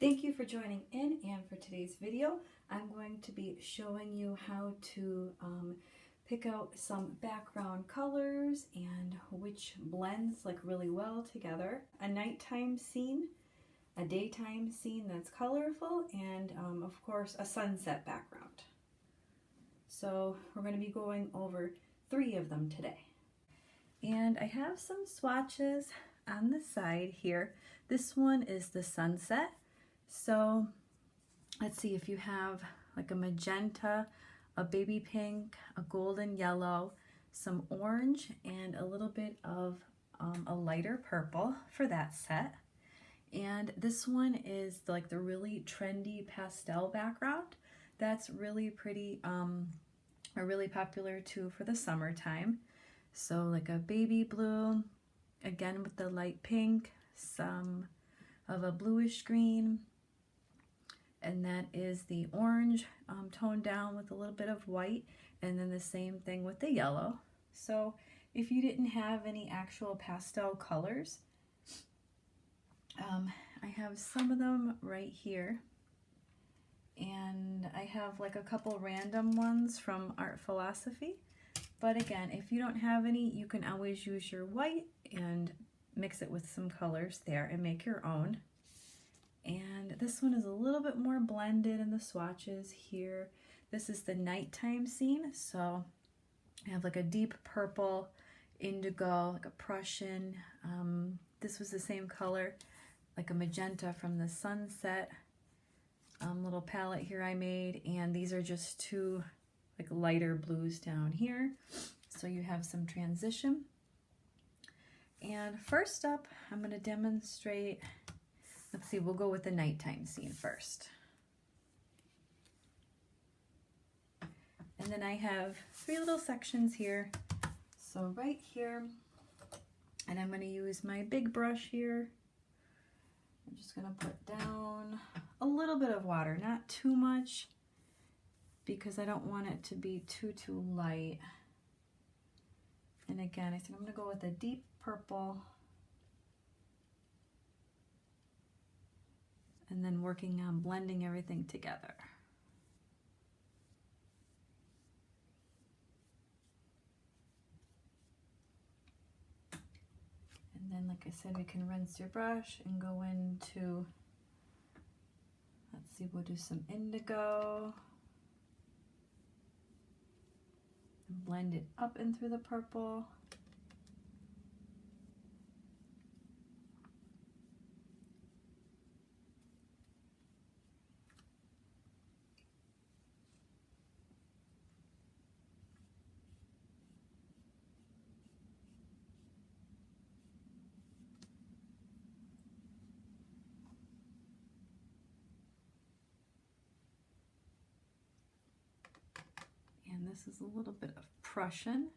Thank you for joining in, and for today's video I'm going to be showing you how to pick out some background colors and which blends like really well together. A nighttime scene, a daytime scene that's colorful, and of course a sunset background. So we're going to be going over 3 of them today. And I have some swatches on the side here. This one is the sunset. So let's see, if you have like a magenta, a baby pink, a golden yellow, some orange, and a little bit of a lighter purple for that set. And this one is like the really trendy pastel background. That's really pretty, or really popular too for the summertime. So like a baby blue, again with the light pink, some of a bluish green, and that is the orange toned down with a little bit of white, and then the same thing with the yellow. So if you didn't have any actual pastel colors, I have some of them right here, and I have like a couple random ones from Art Philosophy. But again, if you don't have any, you can always use your white and mix it with some colors there and make your own. And this one is a little bit more blended in the swatches here. This is the nighttime scene, so I have like a deep purple, indigo, like a Prussian. This was the same color, like a magenta from the sunset little palette here I made, and these are just 2 like lighter blues down here, so you have some transition. And first up, I'm going to demonstrate, let's see, we'll go with the nighttime scene first. And then I have 3 little sections here. So right here, and I'm going to use my big brush here. I'm just going to put down a little bit of water, not too much, because I don't want it to be too light. And again, I think I'm going to go with a deep purple, and then working on blending everything together. And then, like I said, we can rinse your brush and go into, let's see, we'll do some indigo. And blend it up and through the purple. And this is a little bit of Prussian.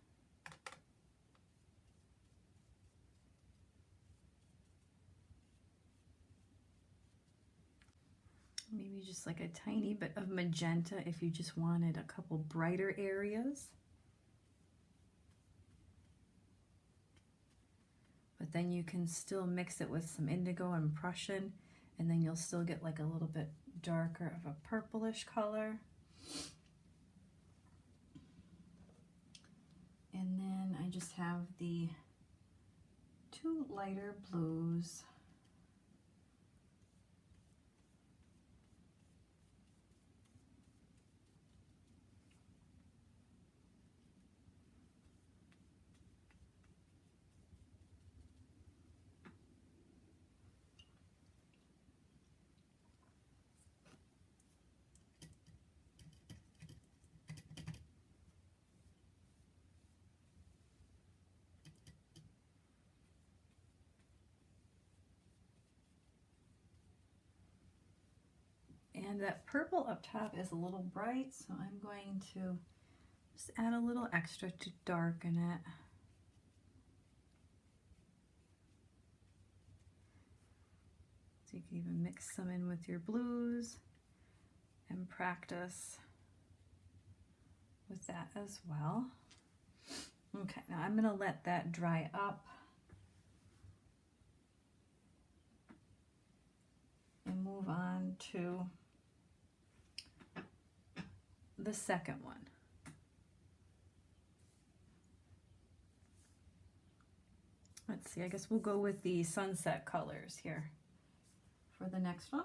Maybe just like a tiny bit of magenta if you just wanted a couple brighter areas. But then you can still mix it with some indigo and Prussian, and then you'll still get like a little bit darker of a purplish color. And then I just have the 2 lighter blues. And that purple up top is a little bright, so I'm going to just add a little extra to darken it. So you can even mix some in with your blues and practice with that as well. Okay, now I'm going to let that dry up. and move on to the second one. Let's see, I guess we'll go with the sunset colors here for the next one.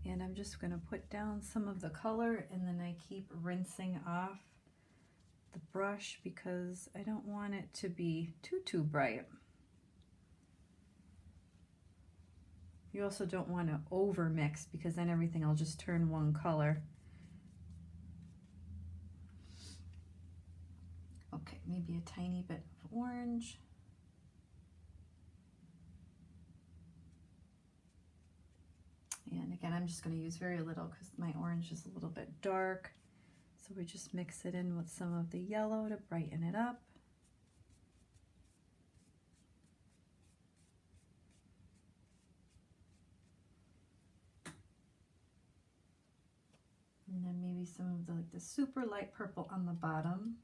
And I'm just going to put down some of the color, and then I keep rinsing off the brush because I don't want it to be too bright. You also don't want to over mix because then everything will just turn one color. Okay, maybe a tiny bit of orange. And again, I'm just going to use very little because my orange is a little bit dark. So we just mix it in with some of the yellow to brighten it up. And then maybe some of the super light purple on the bottom.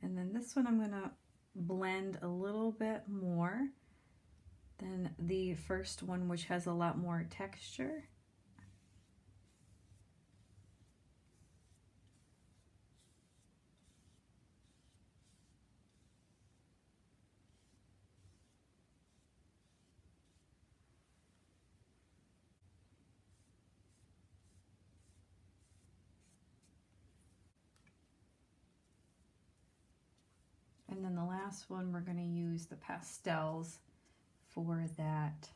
And then this one I'm going to blend a little bit more than the first one, which has a lot more texture. And then the last one, we're going to use the pastels for that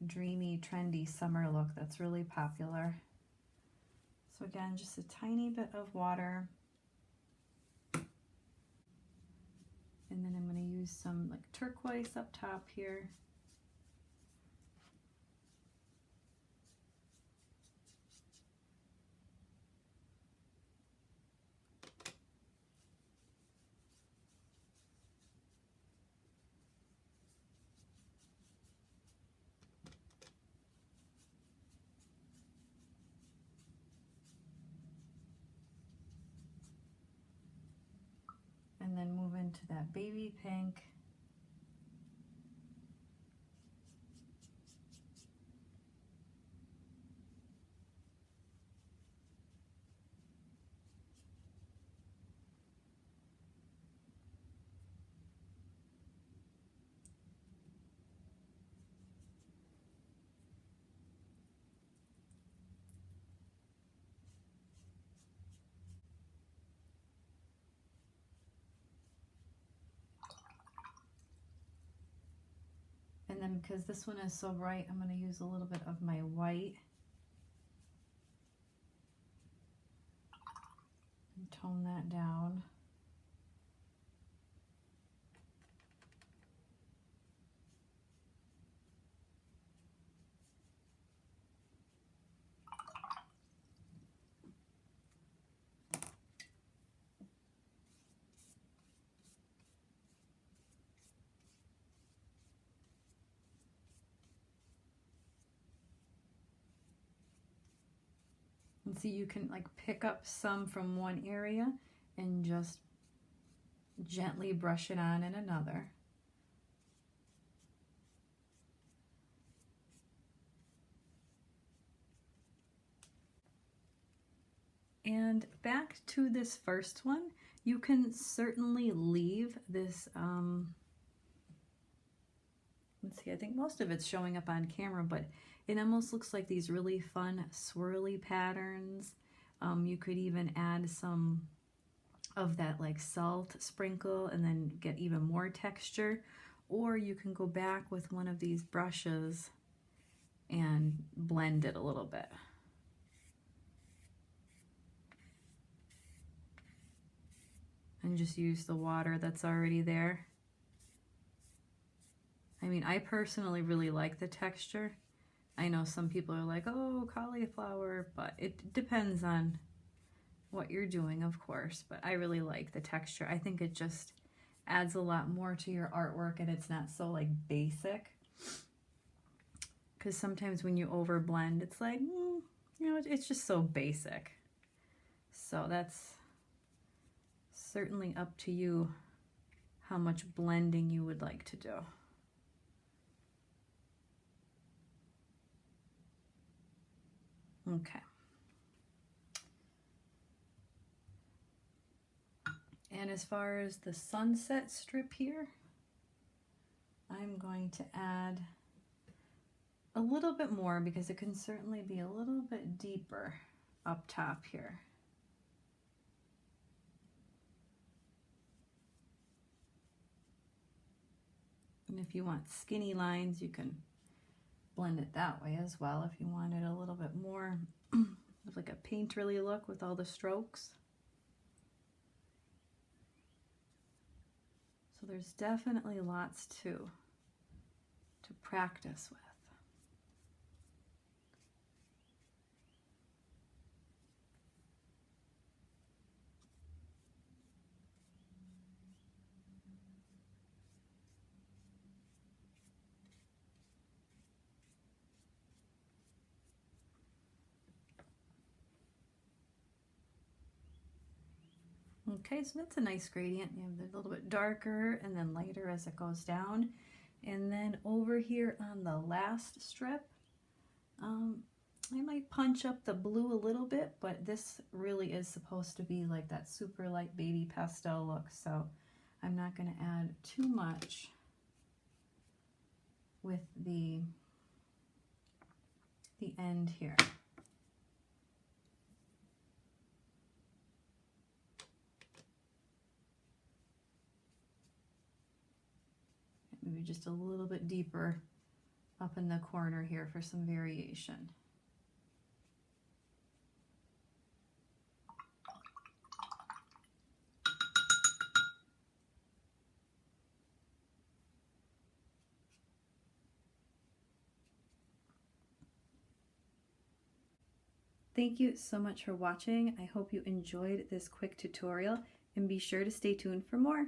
dreamy, trendy summer look that's really popular. So again, just a tiny bit of water. And then I'm going to use some like turquoise up top here. And then move into that baby pink. And then because this one is so bright, I'm going to use a little bit of my white and tone that down. And see, you can like pick up some from one area and just gently brush it on in another. And back to this first one, you can certainly leave this, let's see, I think most of it's showing up on camera, but it almost looks like these really fun swirly patterns. You could even add some of that like salt sprinkle and then get even more texture, or you can go back with one of these brushes and blend it a little bit. And just use the water that's already there. I mean, I personally really like the texture. I know some people are like, oh, cauliflower, but it depends on what you're doing, of course, but I really like the texture. I think it just adds a lot more to your artwork, and it's not so like basic. Because sometimes when you overblend, it's like, you know, it's just so basic. So that's certainly up to you how much blending you would like to do. Okay. And as far as the sunset strip here, I'm going to add a little bit more because it can certainly be a little bit deeper up top here. And if you want skinny lines, you can blend it that way as well if you wanted a little bit more of like a painterly look with all the strokes. So there's definitely lots to practice with. Okay, so that's a nice gradient. You have a little bit darker and then lighter as it goes down. And then over here on the last strip, I might punch up the blue a little bit, but this really is supposed to be like that super light baby pastel look, so I'm not going to add too much with the end here. Maybe just a little bit deeper up in the corner here for some variation. Thank you so much for watching. I hope you enjoyed this quick tutorial, and be sure to stay tuned for more.